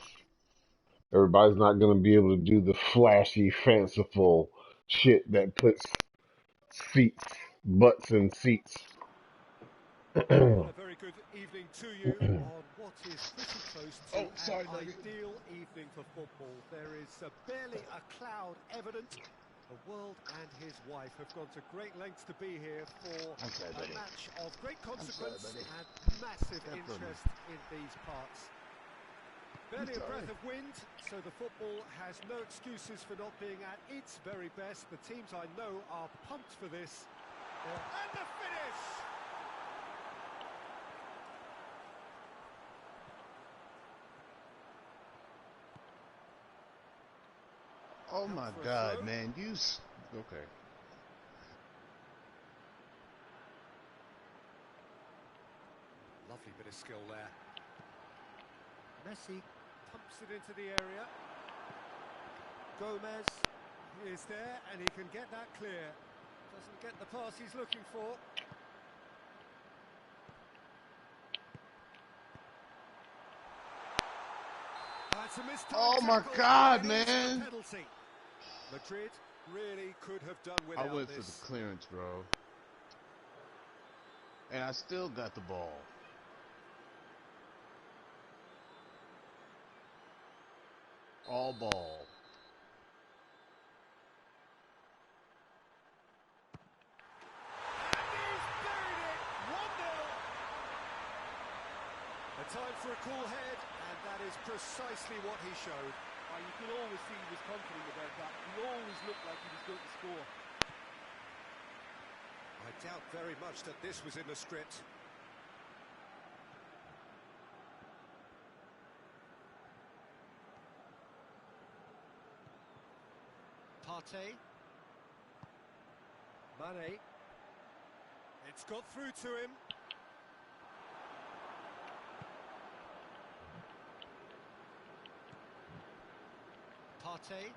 Everybody's not going to be able to do the flashy, fanciful shit that puts seats, butts in seats. Well, a very good evening to you on what is pretty close to an ideal evening for football. There is barely a cloud evident. The world and his wife have gone to great lengths to be here for a match of great consequence and massive interest in these parts. Barely a breath of wind, so the football has no excuses for not being at its very best. The teams I know are pumped for this. And the finish! Oh my God, man! Okay? Lovely bit of skill there. Messi pumps it into the area. Gomez is there and he can get that clear. Doesn't get the pass he's looking for. That's a mistake. Oh my God, man! Penalty. Madrid really could have done without this. I went for the clearance, bro, and I still got the ball. All ball. And he's buried it. 1-0. A time for a cool head, and that is precisely what he showed. You could always see he was confident about that. He always looked like he was going to score. I doubt very much that this was in the script. Partey. Mane. It's got through to him. Partey.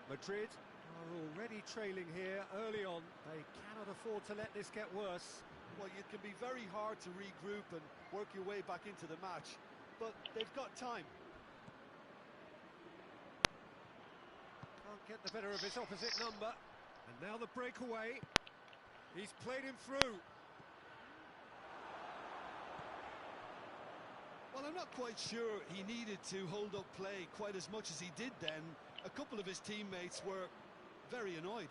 Madrid are already trailing here early on. They cannot afford to let this get worse. Well, it can be very hard to regroup and work your way back into the match, but they've got time. Can't get the better of his opposite number. And now the breakaway. He's played him through. Well, I'm not quite sure he needed to hold up play quite as much as he did then. A couple of his teammates were very annoyed.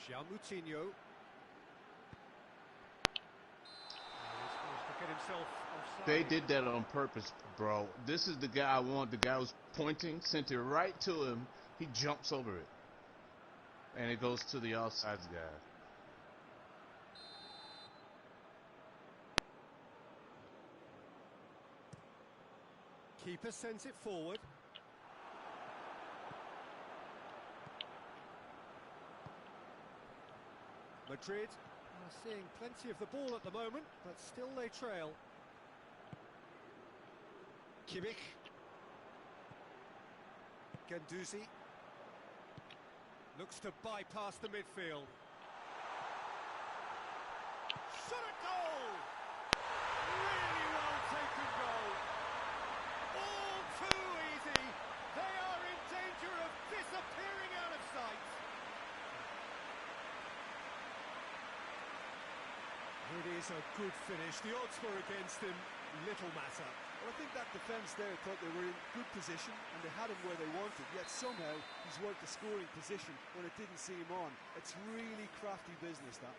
João Moutinho. He's forced to get himself offside. They did that on purpose, bro. This is the guy I want. The guy was pointing, sent it right to him. He jumps over it, and it goes to the offsides guy. Keeper sends it forward. Madrid are seeing plenty of the ball at the moment, but still they trail. Kimmich. Guendouzi. Looks to bypass the midfield. Shot at goal! Really well taken goal. All too easy. They are in danger of disappearing out of sight. It is a good finish. The odds were against him. Little matter. Well, I think that defence there thought they were in good position and they had him where they wanted, yet somehow he's worked a scoring position when it didn't see him on. It's really crafty business, that.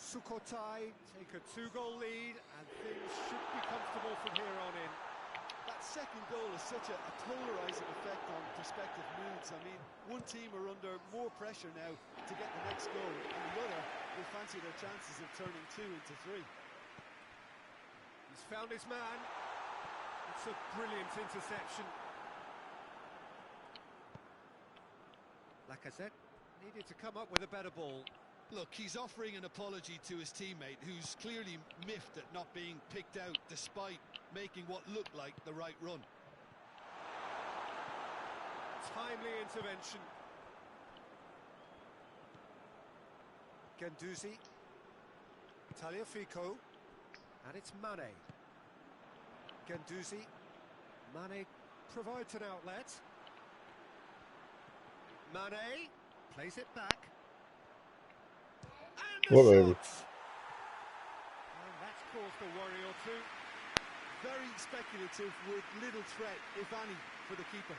Sukhothai take a 2-goal lead and things should be comfortable from here on in. That second goal is such a polarising effect on prospective moods. I mean, one team are under more pressure now to get the next goal, and the other will fancy their chances of turning 2 into 3. He's found his man. It's a brilliant interception. Lacazette needed to come up with a better ball. Look, he's offering an apology to his teammate, who's clearly miffed at not being picked out despite making what looked like the right run. Timely intervention. Guendouzi. Tagliafico. And it's Mane. Guendouzi. Mane provides an outlet. Mane plays it back. And a Whatever. shot! And that's caused a worry or two. Very speculative with little threat, if any, for the keeper.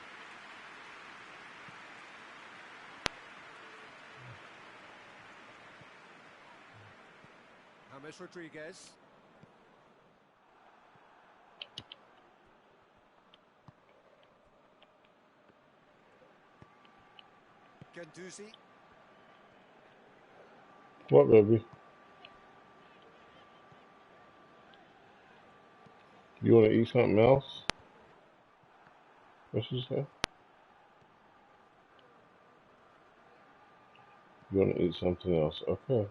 James Rodriguez. Guendouzi. What, baby? You want to eat something else? What she say? You want to eat something else? Okay.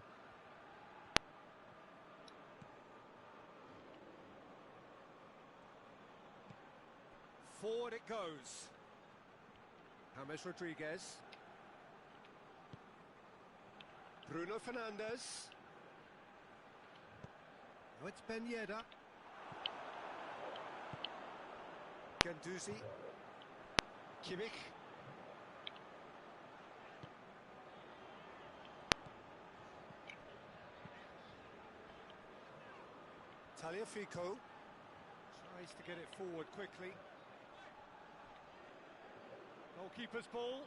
Forward it goes. James Rodriguez. Bruno Fernandes. Oh, it's Ben Yedder. Guendouzi. Kimmich. Tagliafico tries to get it forward quickly. Goalkeeper's ball.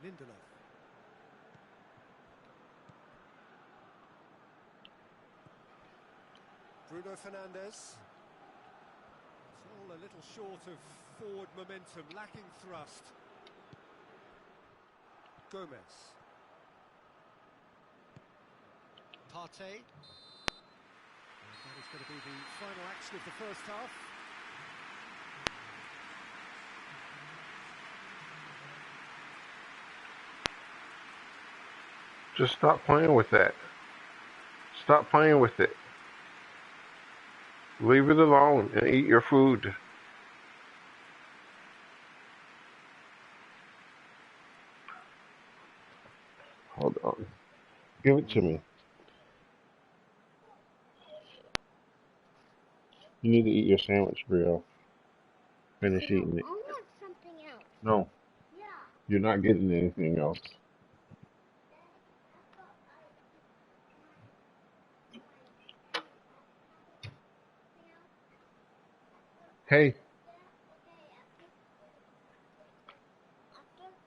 Lindelof. Bruno Fernandes. It's all a little short of forward momentum, lacking thrust. Gomez. Partey. And that is going to be the final action of the first half. Just stop playing with that. Stop playing with it. Leave it alone and eat your food. Hold on. Give it to me. You need to eat your sandwich, Brio. Finish eating it. I want something else. No, Yeah. you're not getting anything else. Hey,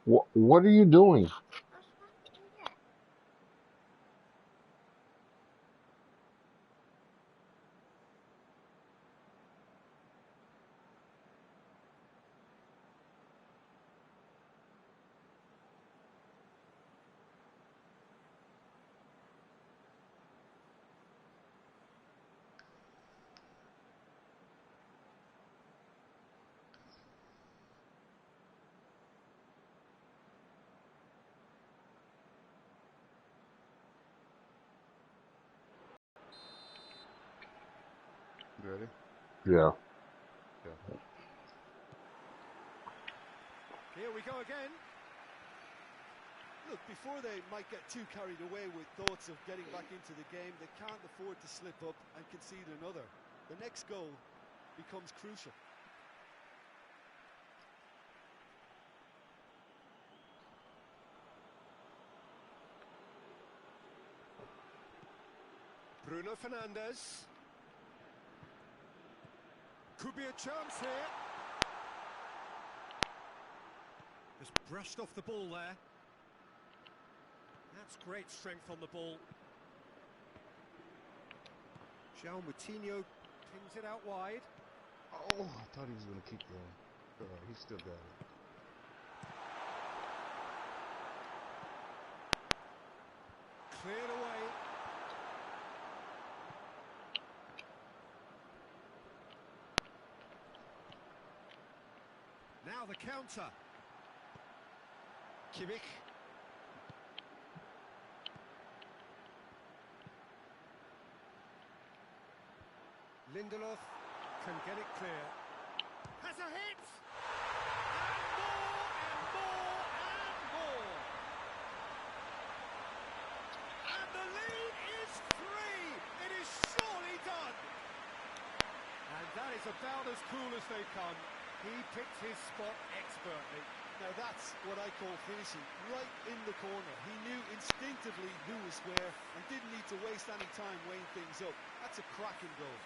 what are you doing? I was supposed to do that. You ready? Yeah. Yeah. Here we go again. Look, before they might get too carried away with thoughts of getting back into the game, they can't afford to slip up and concede another. The next goal becomes crucial. Bruno Fernandes. Could be a chance here. Just brushed off the ball there. That's great strength on the ball. João Moutinho pings it out wide. Oh, I thought he was going to keep going. All right, he still got it. Cleared away. Now the counter. Kimmich. Lindelof can get it clear. Has a hit! And more and more! And the lead is 3! It is surely done! And that is about as cool as they come. He picked his spot expertly. Now that's what I call finishing, right in the corner. He knew instinctively who was where and didn't need to waste any time weighing things up. That's a cracking goal.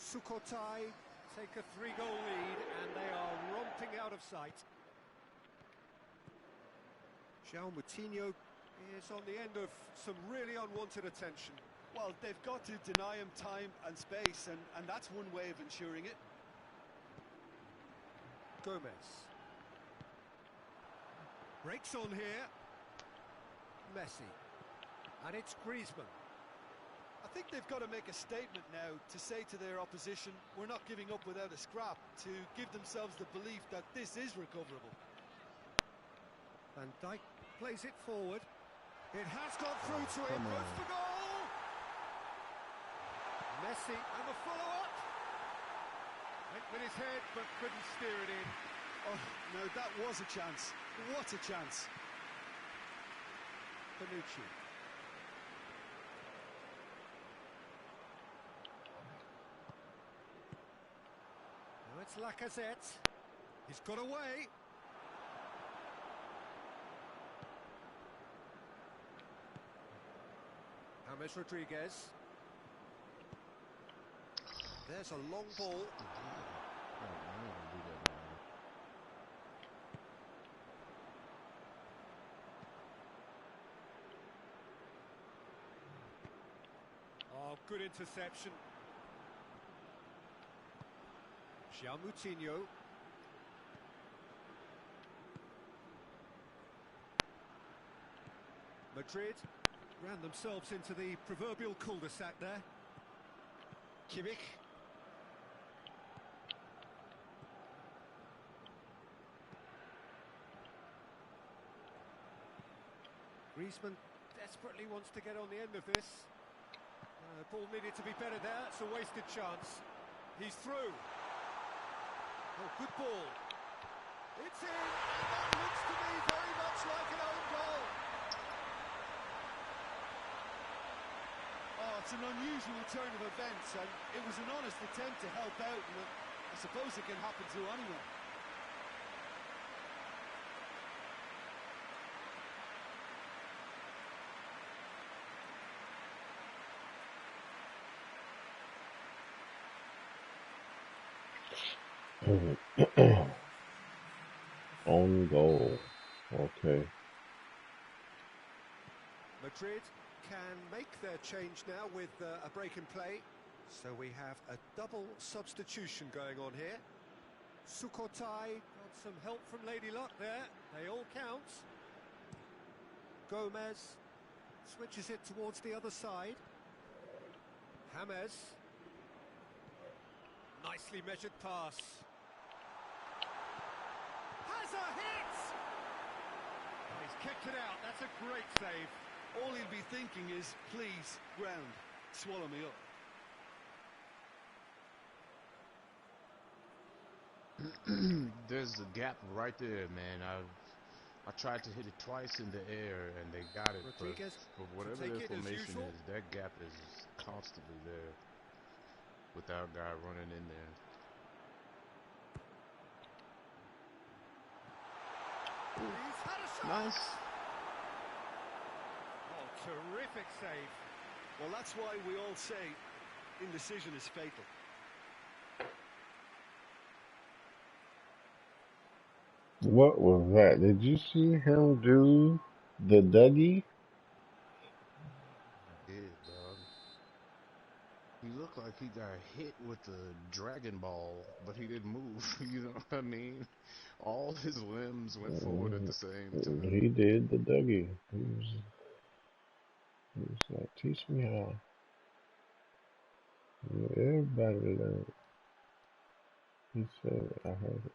Sukhothai take a 3-goal lead and they are romping out of sight. João Moutinho is on the end of some really unwanted attention. Well, they've got to deny him time and space, and that's one way of ensuring it. Gomez. Breaks on here. Messi. And it's Griezmann. I think they've got to make a statement now to say to their opposition, we're not giving up without a scrap, to give themselves the belief that this is recoverable. Van Dijk plays it forward. It has gone through to him. Goes for goal! Messi and the follow-up. Went with his head but couldn't steer it in. Oh, no, that was a chance. What a chance. Bonucci. Now it's Lacazette. He's got away. James Rodriguez. There's a long ball. Oh, good interception. João Moutinho. Madrid ran themselves into the proverbial cul-de-sac there. Kimmich. Griezmann desperately wants to get on the end of this. Ball needed to be better there. It's a wasted chance. He's through. Oh, good ball. It's in, and that looks to me very much like an own goal. Oh, it's an unusual turn of events, and it was an honest attempt to help out, and I suppose it can happen to anyone. On goal. Okay. Madrid can make their change now with a break in play. So we have a double substitution going on here. Sukhothai got some help from Lady Luck there. They all count. Gomez switches it towards the other side. James. Nicely measured pass. Has a hit! He's kicked it out. That's a great save. All he'll be thinking is, please, ground, swallow me up. There's a gap right there, man. I tried to hit it twice in the air and they got it, Rodriguez but for whatever take their it as formation usual. is, that gap is constantly there with our guy running in there. He's had a shot. Nice. Oh, terrific save. Well, that's why we all say indecision is fatal. What was that? Did you see him do the Dougie? I did, dog. He looked like he got hit with a Dragon Ball, but he didn't move. You know what I mean? All his limbs went forward at the same time. He did the Dougie. He's like, teach me how. Yeah, everybody learn. He said, I heard it.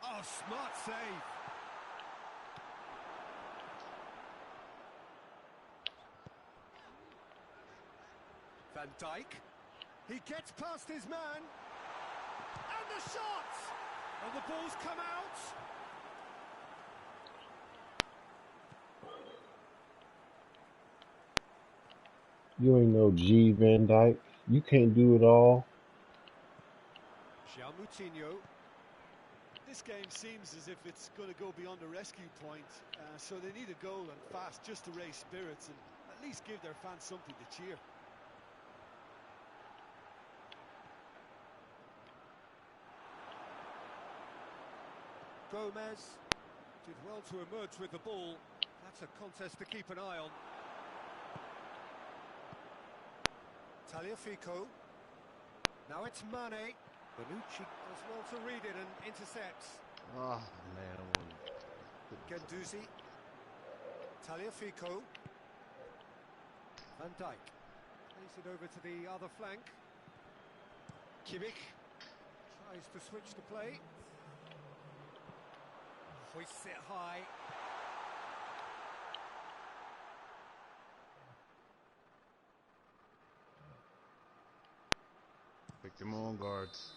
Oh, smart save. Van Dijk. He gets past his man. And the shot! And the ball's come out. You ain't no G Van Dyke. You can't do it all. Jean Moutinho. This game seems as if it's going to go beyond the rescue point, so they need a goal and fast just to raise spirits and at least give their fans something to cheer. Gomez did well to emerge with the ball. That's a contest to keep an eye on. Tagliafico. Now it's Mane. Bonucci does well to read it and intercepts. Oh man, Guendouzi. Tagliafico. Van Dijk. Plays it over to the other flank. Kimmich tries to switch the play. Hoists it high. pick them on guards.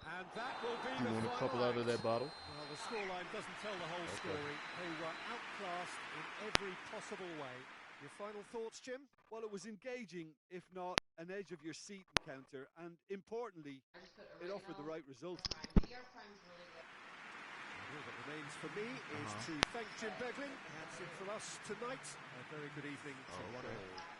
And that will be You the want a final couple out of act. that bottle? Well, the scoreline doesn't tell the whole story. They were outclassed in every possible way. Your final thoughts, Jim? Well, it was engaging, if not an edge of your seat encounter, and importantly, it offered the right result. All that remains for me is to thank Jim Beglin. That's it from us tonight. A very good evening to one and all.